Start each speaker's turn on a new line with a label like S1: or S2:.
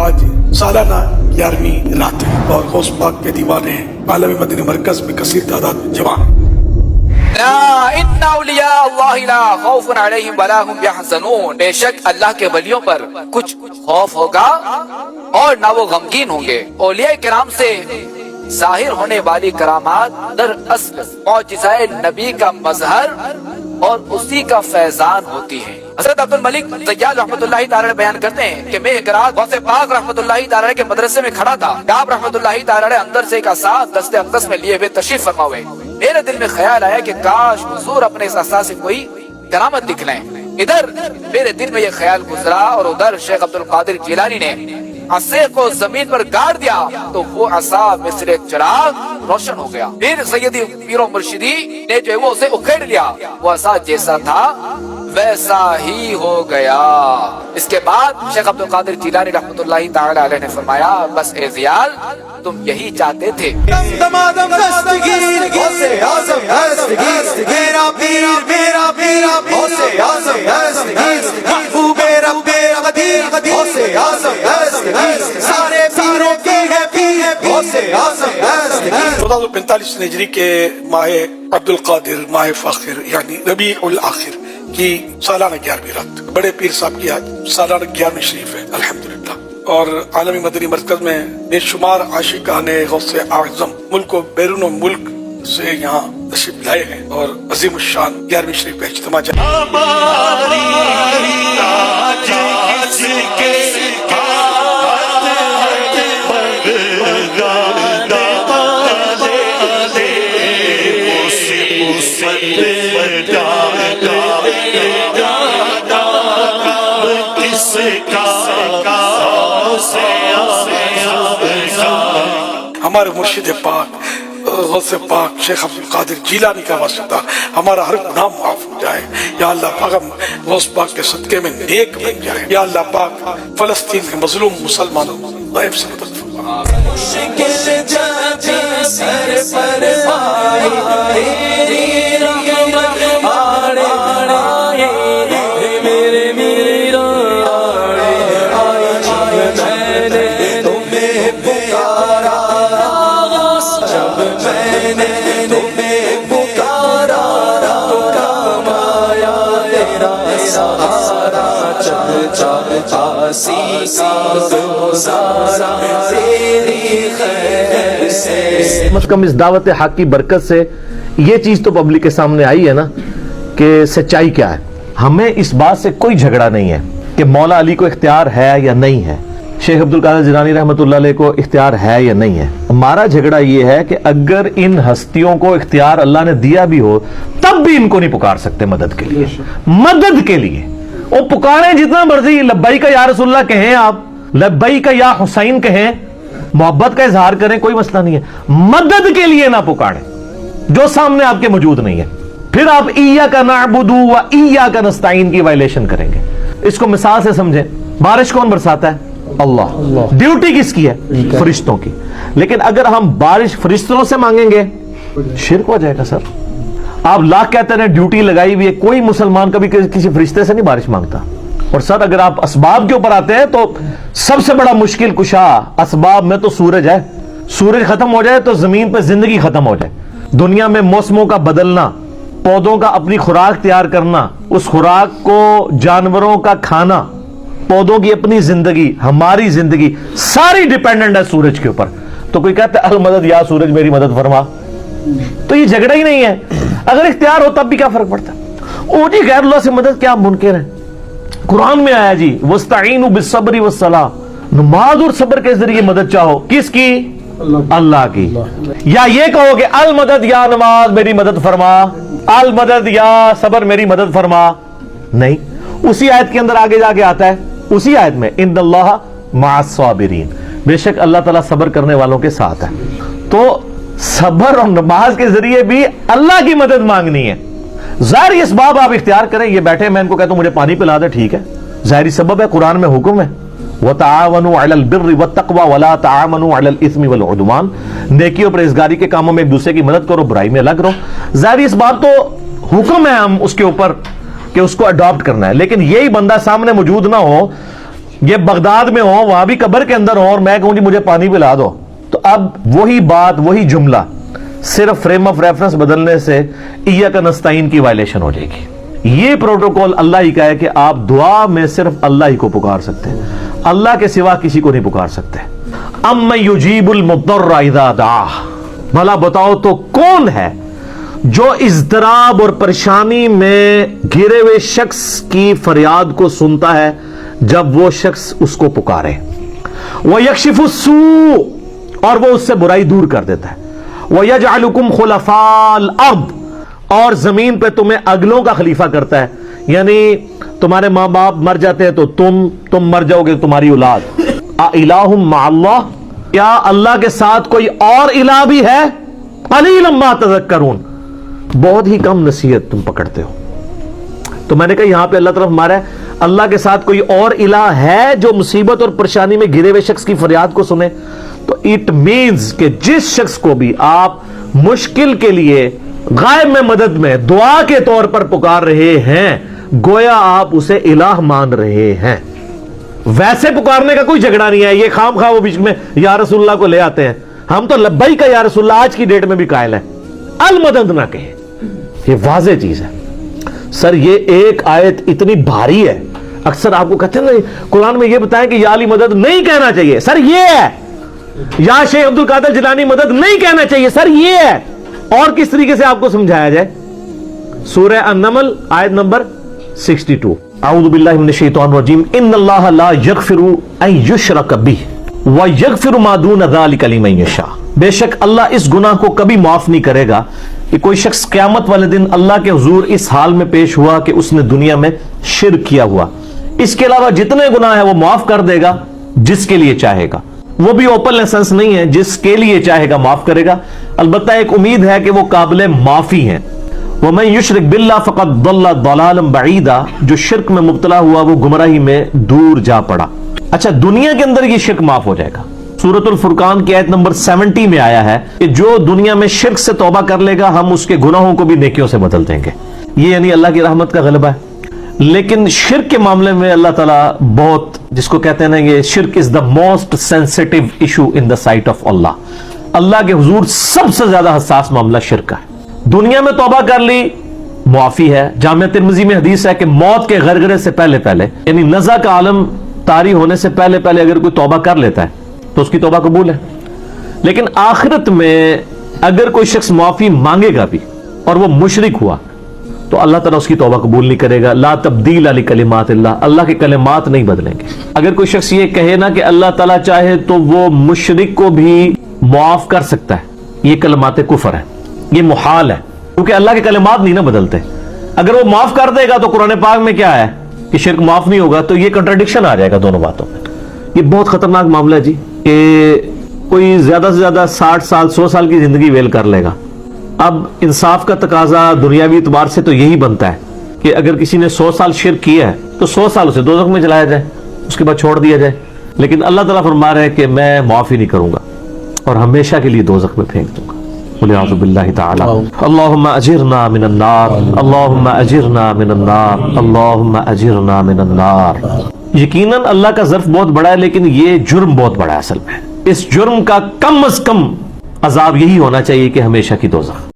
S1: آج سالانہ 11ویں رات ہے اور غوث پاک کے دیوانے عالمی مدنی مرکز میں کثیر تعداد جمع ہیں۔
S2: ان اولیاء اللہ لا خوف علیہم ولا هم یحزنون، بے شک اللہ کے ولیوں پر کچھ خوف ہوگا اور نہ وہ غمگین ہوں گے۔ اولیاء کرام سے ظاہر ہونے والی کرامات در اصل معجزہ نبی کا مظہر اور اسی کا فیضان ہوتی ہے۔ حضرت عبد الملک زیاد رحمۃ اللہ تعالی بیان کرتے ہیں کہ میں ایک رات غوث پاک رحمۃ اللہ تعالی کے مدرسے میں کھڑا تھا۔ آپ رحمۃ اللہ تعالی اندر سے ایک عصا دست اقدس میں لیے ہوئے تشریف فرما ہوئے۔ میرے دل میں خیال آیا کہ کاش حضور اپنے اس عصا سے کوئی کرامت دکھلائیں۔ ادھر میرے دل میں یہ خیال گزرا اور ادھر شیخ عبد القادر جیلانی نے عصے کو زمین پر گاڑ دیا تو وہ عصا مثل ایک چراغ روشن ہو گیا۔ پھر سیدی پیر و مرشدی نے جو ہے وہ اسے اکھیڑ لیا، وہ عصا جیسا تھا ویسا ہی ہو گیا۔ اس کے بعد شیخ عبد القادر جیلانی رحمۃ اللہ تعالی علیہ نے فرمایا بس اے زیال تم یہی چاہتے تھے۔
S1: چودہ سو 45 ہجری کے ماہ عبد القادر ماہ فاخر یعنی ربیع الاخر کی سالانہ 11ویں رات بڑے پیر صاحب کی آج سالانہ 11ویں شریف ہے الحمدللہ، اور عالمی مدنی مرکز میں بے شمار عاشقان غوث اعظم ملک و بیرون ملک سے یہاں تشریف لائے ہیں اور عظیم الشان 11ویں شریف کا اجتماع ہمارے مرشد پاک غوث پاک شیخ عبد القادر جیلانی کا واسطہ ہمارا ہر گناہ معاف ہو جائے یا اللہ پاک، ہم غوث پاک کے صدقے میں نیک بن جائے یا اللہ پاک، فلسطین کے مظلوم مسلمانوں غیب سے مدد فرما۔
S3: مشکل جب سر پر آئی تیری رحمت آڑے آئے میرے میرا آڑے آئے میں نے تمہیں پکارا، جب میں نے تمہیں پکارا کام آیا تیرا سہارا، چل چل چاسی کا گزارا تیری خیر سے۔
S4: کم از کم اس دعوت حق کی برکت سے یہ چیز تو پبلک کے سامنے آئی ہے نا کہ سچائی کیا ہے۔ ہمیں اس بات سے کوئی جھگڑا نہیں ہے کہ مولا علی کو اختیار ہے یا نہیں ہے، شیخ عبد القادر جیلانی رحمۃ اللہ علیہ کو اختیار ہے یا نہیں ہے۔ ہمارا جھگڑا یہ ہے کہ اگر ان ہستیوں کو اختیار اللہ نے دیا بھی ہو تب بھی ان کو نہیں پکار سکتے مدد کے لیے۔ مدد کے لیے وہ پکاریں جتنا مرضی، لبیک یا رسول اللہ کہیں، آپ لبیک یا حسین کہیں، محبت کا اظہار کریں، کوئی مسئلہ نہیں ہے، مدد کے لیے نہ پکاریں جو سامنے آپ کے موجود نہیں ہے۔ پھر آپ ایاک نعبد و ایاک نستعین کی وائلیشن کریں گے۔ اس کو مثال سے سمجھیں، بارش کون برساتا ہے؟ اللہ۔ ڈیوٹی کس کی ہے؟ فرشتوں کی۔ لیکن اگر ہم بارش فرشتوں سے مانگیں گے شرک ہو جائے گا۔ سر آپ لاکھ کہتے ہیں ڈیوٹی لگائی ہوئی ہے، کوئی مسلمان کبھی کسی فرشتے سے نہیں بارش مانگتا۔ اور سر اگر آپ اسباب کے اوپر آتے ہیں تو سب سے بڑا مشکل کشا اسباب میں تو سورج ہے۔ سورج ختم ہو جائے تو زمین پہ زندگی ختم ہو جائے۔ دنیا میں موسموں کا بدلنا، پودوں کا اپنی خوراک تیار کرنا، اس خوراک کو جانوروں کا کھانا، پودوں کی اپنی زندگی، ہماری زندگی ساری ڈیپینڈنٹ ہے سورج کے اوپر۔ تو کوئی کہتا ہے المدد یا سورج میری مدد فرما، تو یہ جھگڑا ہی نہیں ہے۔ اگر اختیار ہو تب بھی کیا فرق پڑتا ہے؟ او جی غیر اللہ سے مدد کیا منکر ہے؟ قرآن میں آیا جی وَاسْتَعِينُوا بِالصَّبْرِ وَالصَّلَاةِ، نماز اور صبر کے ذریعے مدد چاہو۔ کس کی؟ اللہ کی۔ یا یہ کہو کہ المدد یا نماز میری مدد فرما، المدد یا صبر میری مدد فرما، نہیں۔ اسی آیت کے اندر آگے جا کے آتا ہے، اسی آیت میں ان اللہ مع الصابرین، بے شک اللہ تعالیٰ صبر کرنے والوں کے ساتھ ہے۔ تو صبر اور نماز کے ذریعے بھی اللہ کی مدد مانگنی ہے۔ ظاہری اسباب آپ اختیار کریں، یہ بیٹھے میں ان کو کہتا ہوں مجھے پانی پلا دے، ٹھیک ہے، ظاہری سبب ہے، قرآن میں حکم ہے وَتَعَاوَنُوا عَلَى الْبِرِّ وَالتَّقْوَى وَلَا تَعَاوَنُوا عَلَى الْإِثْمِ وَالْعُدْوَانِ، نیکی اور پرہیزگاری کے کاموں میں ایک دوسرے کی مدد کرو، برائی میں الگ رہو۔ ظاہری اسباب تو حکم ہے ہم اس کے اوپر کہ اس کو اڈاپٹ کرنا ہے، لیکن یہی بندہ سامنے موجود نہ ہو یہ بغداد میں ہو، وہاں بھی قبر کے اندر ہو، اور میں کہوں جی مجھے پانی پلا دو، تو اب وہی بات وہی جملہ صرف فریم آف ریفرنس بدلنے سے ایاک نستعین کی وائلیشن ہو جائے گی۔ یہ پروٹوکول اللہ ہی کا ہے کہ آپ دعا میں صرف اللہ ہی کو پکار سکتے ہیں، اللہ کے سوا کسی کو نہیں پکار سکتے۔ اَمَّن يُجِيبُ الْمُضْطَرَّ إِذَا دَعَاهُ، بھلا بتاؤ تو کون ہے جو اضطراب اور پریشانی میں گھرے ہوئے شخص کی فریاد کو سنتا ہے جب وہ شخص اس کو پکارے۔ وَيَكْشِفُ السُّوءَ، اور وہ اس سے برائی دور کر دیتا ہے۔ وَيَجْعَلُكُمْ خُلَفَاءَ الْأَرْضِ، اور زمین پہ تمہیں اگلوں کا خلیفہ کرتا ہے، یعنی تمہارے ماں باپ مر جاتے ہیں تو تم مر جاؤ گے، تمہاری اولاد۔ اِلَٰهٌ مَّعَ اللَّهِ، کیا اللہ کے ساتھ کوئی اور الہ بھی ہے؟ قَلِيلًا مَّا تَذَكَّرُونَ، بہت ہی کم نصیحت تم پکڑتے ہو۔ تو میں نے کہا یہاں پہ اللہ طرف مارا ہے اللہ کے ساتھ کوئی اور الہ ہے جو مصیبت اور پریشانی میں گھرے ہوئے شخص کی فریاد کو سنے، تو اٹ مینز کہ جس شخص کو بھی آپ مشکل کے لیے غائب میں مدد میں دعا کے طور پر پکار رہے ہیں، گویا آپ اسے الہ مان رہے ہیں۔ ویسے پکارنے کا کوئی جھگڑا نہیں ہے، یہ خام خواہ وہ بیچ میں یا رسول اللہ کو لے آتے ہیں، ہم تو لبیک کا یا رسول اللہ آج کی ڈیٹ میں بھی قائل ہے، المدد نہ کہیں، یہ واضح چیز ہے۔ سر یہ ایک آیت اتنی بھاری ہے، اکثر آپ کو کہتے ہیں نا قرآن میں یہ بتائیں کہ یا علی مدد نہیں کہنا چاہیے، سر یہ ہے، یا شیخ عبد القادر جیلانی مدد نہیں کہنا چاہیے، سر یہ ہے۔ اور کس طریقے سے آپ کو سمجھایا جائے؟ سورہ النمل آیت نمبر 62، اعوذ باللہ من الشیطان الرجیم، ان اللہ لا یغفر ان یشرک بہ ویغفر ما دون ذلک لمن یشاء، بے شک اللہ اس گناہ کو کبھی معاف نہیں کرے گا کہ کوئی شخص قیامت والے دن اللہ کے حضور اس حال میں پیش ہوا کہ اس نے دنیا میں شرک کیا ہوا، اس کے علاوہ جتنے گناہ ہیں وہ معاف کر دے گا جس کے لیے چاہے گا، وہ بھی اوپن لائسنس نہیں ہے، جس کے لیے چاہے گا معاف کرے گا، البتہ ایک امید ہے کہ وہ قابل معافی ہیں۔ وَمَن يُشْرِكْ بِاللَّهِ فَقَدْ ضَلَّ ضَلَالًا بَعِيدًا، جو شرک میں مبتلا ہوا وہ گمراہی میں دور جا پڑا۔ اچھا دنیا کے اندر یہ شرک معاف ہو جائے گا، سورۃ الفرقان کی آیت نمبر 70 میں آیا ہے کہ جو دنیا میں شرک سے توبہ کر لے گا ہم اس کے گناہوں کو بھی نیکیوں سے بدل دیں گے، یہ یعنی اللہ کی رحمت کا غلبہ ہے۔ لیکن شرک کے معاملے میں اللہ تعالیٰ بہت، جس کو کہتے ہیں نا یہ شرک is the most sensitive issue in the sight of Allah, Allah کے حضور سب سے زیادہ حساس معاملہ شرک کا ہے۔ دنیا میں توبہ کر لی معافی ہے، جامعہ ترمذی میں حدیث ہے کہ موت کے غرغرے سے پہلے یعنی نزع کا عالم طاری ہونے سے پہلے اگر کوئی توبہ کر لیتا ہے تو اس کی توبہ قبول ہے، لیکن آخرت میں اگر کوئی شخص معافی مانگے گا بھی اور وہ مشرک ہوا تو اللہ تعالیٰ اس کی توبہ قبول نہیں کرے گا۔ لا تبدیل لکلمات اللہ، اللہ کے کلمات نہیں بدلیں گے۔ اگر کوئی شخص یہ کہے نا کہ اللہ تعالیٰ چاہے تو وہ مشرک کو بھی معاف کر سکتا ہے، یہ کلمات کفر ہے، یہ محال ہے، کیونکہ اللہ کے کلمات نہیں نہ بدلتے۔ اگر وہ معاف کر دے گا تو قرآن پاک میں کیا ہے کہ شرک معاف نہیں ہوگا، تو یہ کنٹراڈکشن آ جائے گا دونوں باتوں میں۔ یہ بہت خطرناک معاملہ ہے جی، کہ کوئی زیادہ سے زیادہ 60 سال 100 سال کی زندگی ویل کر لے گا۔ اب انصاف کا تقاضا دنیاوی اعتبار سے تو یہی بنتا ہے کہ اگر کسی نے 100 سال شرک کیا ہے تو 100 سال اسے دوزخ میں جلایا جائے، اس کے بعد چھوڑ دیا جائے، لیکن اللہ تعالیٰ فرما رہا ہے کہ میں معافی نہیں کروں گا اور ہمیشہ کے لیے دوزخ میں پھینک دوں گا۔ والعیاذ باللہ تعالی۔ اللہم اجرنا من النار، اللہم اجرنا من النار، اللہم اجرنا من النار۔ یقیناً اللہ کا ظرف بہت بڑا ہے، لیکن یہ جرم بہت بڑا ہے اصل میں۔ اس جرم کا کم از کم عذاب یہی ہونا چاہیے کہ ہمیشہ کی دوزخ۔